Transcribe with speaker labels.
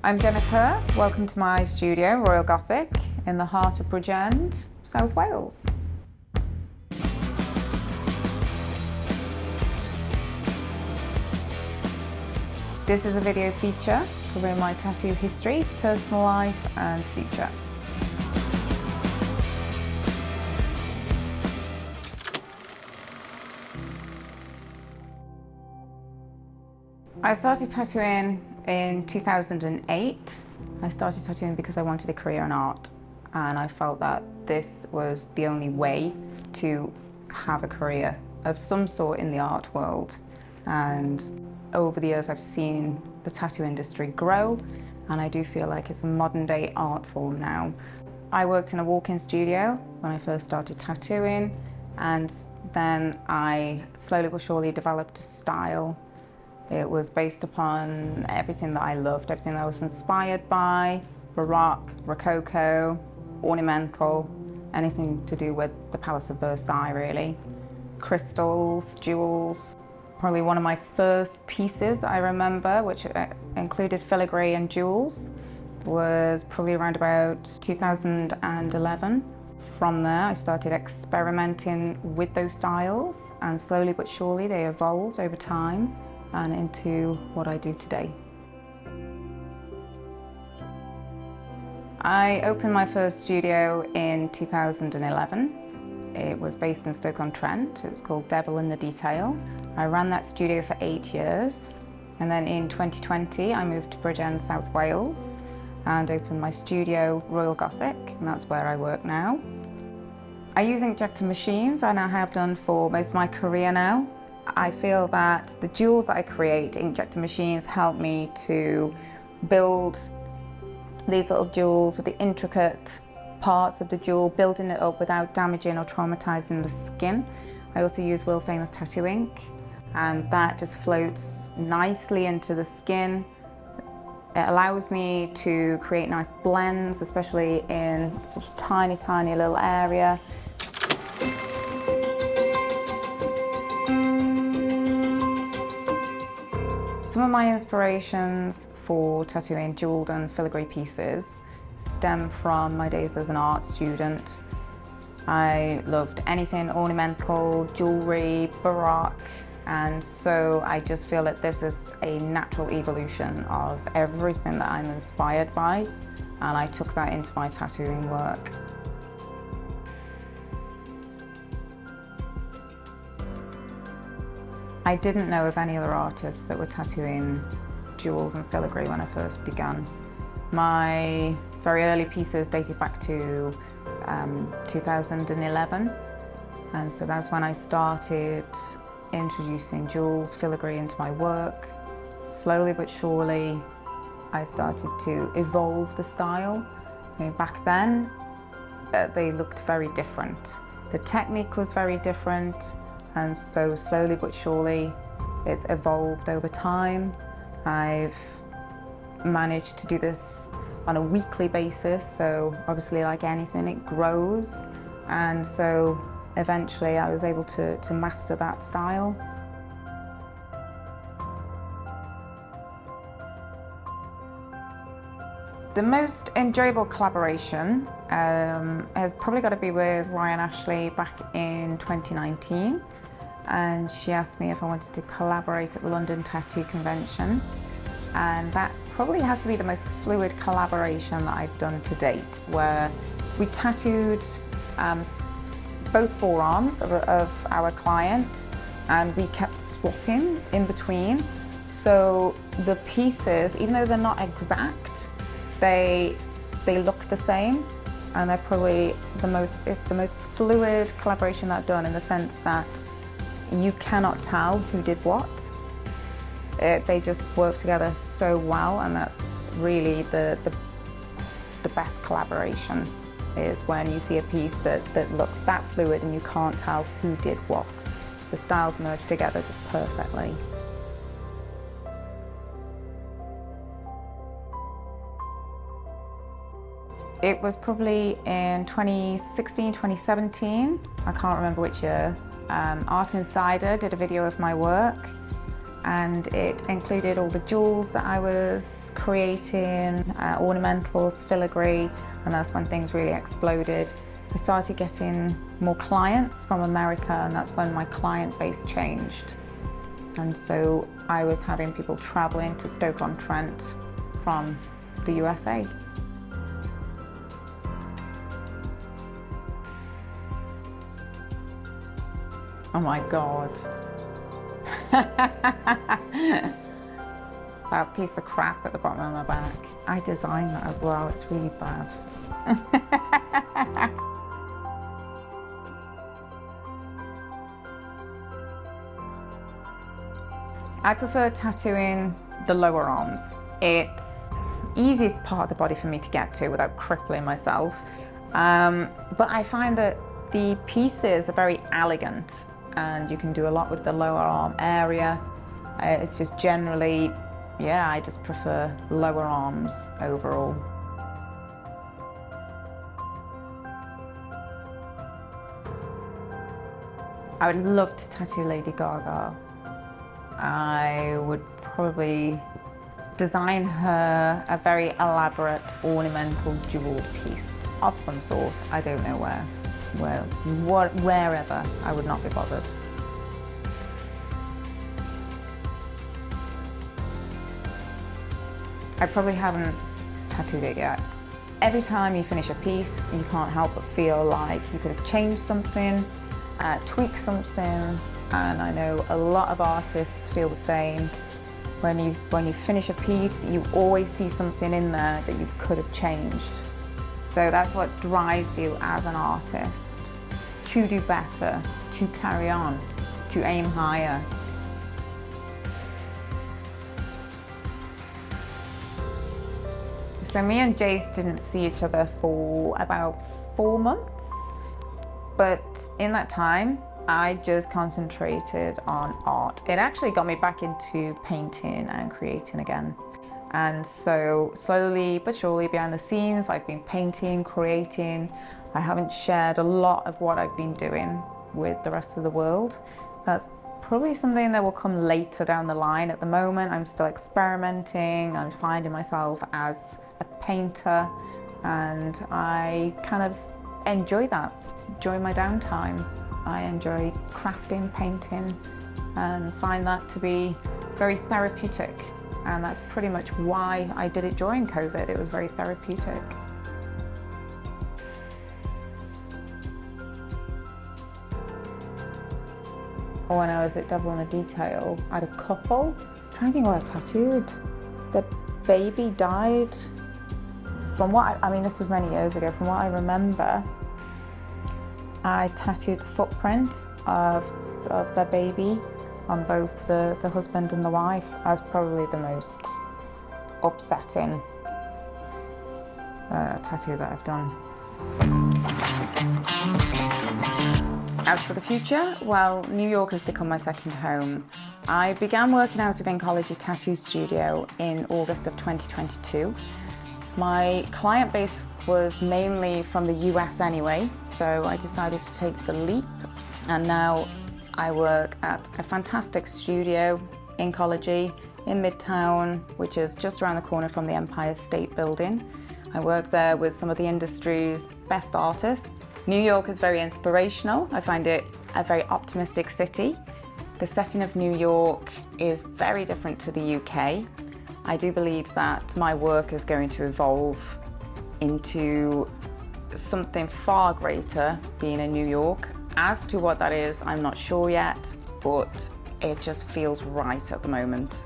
Speaker 1: I'm Jenna Kerr. Welcome to my studio, Royal Gothic, in the heart of Bridgend, South Wales. This is a video feature covering my tattoo history, personal life and future. I started tattooing in 2008. I started tattooing because I wanted a career in art, and I felt that this was the only way to have a career of some sort in the art world. And over the years I've seen the tattoo industry grow, and I do feel like it's a modern day art form now. I worked in a walk-in studio when I first started tattooing, and then I slowly but surely developed a style. It was based upon everything that I loved, everything that I was inspired by: Baroque, Rococo, ornamental, anything to do with the Palace of Versailles really. Crystals, jewels. Probably one of my first pieces that I remember, which included filigree and jewels, was probably around about 2011. From there I started experimenting with those styles, and slowly but surely they evolved over time and into what I do today. I opened my first studio in 2011. It was based in Stoke-on-Trent. It was called Devil in the Detail. I ran that studio for 8 years, and then in 2020 I moved to Bridgend, South Wales, and opened my studio, Royal Gothic, and that's where I work now. I use Inkjecta Machines, and I have done for most of my career now. I feel that the jewels that I create, Inkjecta Machines, help me to build these little jewels with the intricate parts of the jewel, building it up without damaging or traumatizing the skin. I also use world famous tattoo ink, and that just floats nicely into the skin. It allows me to create nice blends, especially in such a tiny, tiny little area. Some of my inspirations for tattooing jeweled and filigree pieces stem from my days as an art student. I loved anything ornamental, jewellery, Baroque, and so I just feel that this is a natural evolution of everything that I'm inspired by, and I took that into my tattooing work. I didn't know of any other artists that were tattooing jewels and filigree when I first began. My very early pieces dated back to 2011, and so that's when I started introducing jewels, filigree into my work. Slowly but surely I started to evolve the style. I mean, back then they looked very different. The technique was very different, and so slowly but surely it's evolved over time. I've managed to do this on a weekly basis, so obviously like anything it grows, and so eventually I was able to master that style. The most enjoyable collaboration has probably got to be with Ryan Ashley back in 2019. And she asked me if I wanted to collaborate at the London Tattoo Convention, and that probably has to be the most fluid collaboration that I've done to date, where we tattooed both forearms of our client, and we kept swapping in between. So the pieces, even though they're not exact, they look the same, and they're probably it's the most fluid collaboration that I've done, in the sense that you cannot tell who did what. They just work together so well, and that's really the best collaboration, is when you see a piece that looks that fluid and you can't tell who did what. The styles merge together just perfectly. It was probably in 2016, 2017, I can't remember which year. Art Insider did a video of my work, and it included all the jewels that I was creating, ornamentals, filigree, and that's when things really exploded. I started getting more clients from America, and that's when my client base changed. And so I was having people traveling to Stoke-on-Trent from the USA. Oh my God. That piece of crap at the bottom of my back. I designed that as well, it's really bad. I prefer tattooing the lower arms. It's the easiest part of the body for me to get to without crippling myself. But I find that the pieces are very elegant, and you can do a lot with the lower arm area. It's just generally, yeah, I just prefer lower arms overall. I would love to tattoo Lady Gaga. I would probably design her a very elaborate ornamental jeweled piece of some sort. I don't know wherever. I would not be bothered. I probably haven't tattooed it yet. Every time you finish a piece, you can't help but feel like you could have changed something, tweaked something, and I know a lot of artists feel the same. When you finish a piece, you always see something in there that you could have changed. So that's what drives you as an artist, to do better, to carry on, to aim higher. So me and Jace didn't see each other for about 4 months, but in that time, I just concentrated on art. It actually got me back into painting and creating again. And so slowly but surely behind the scenes, I've been painting, creating. I haven't shared a lot of what I've been doing with the rest of the world. That's probably something that will come later down the line. At the moment, I'm still experimenting. I'm finding myself as a painter, and I kind of enjoy that, enjoy my downtime. I enjoy crafting, painting, and find that to be very therapeutic. And that's pretty much why I did it during COVID. It was very therapeutic. When I was at Devil in the Detail, I had a couple. I'm trying to think what I tattooed. The baby died. From what I mean, this was many years ago. From what I remember, I tattooed the footprint of the baby on both the husband and the wife. That's probably the most upsetting tattoo that I've done. As for the future, well, New York has become my second home. I began working out of Inkology Tattoo Studio in August of 2022. My client base was mainly from the US anyway, so I decided to take the leap, and now I work at a fantastic studio, Inkology, in Midtown, which is just around the corner from the Empire State Building. I work there with some of the industry's best artists. New York is very inspirational. I find it a very optimistic city. The setting of New York is very different to the UK. I do believe that my work is going to evolve into something far greater being in New York. As to what that is, I'm not sure yet, but it just feels right at the moment.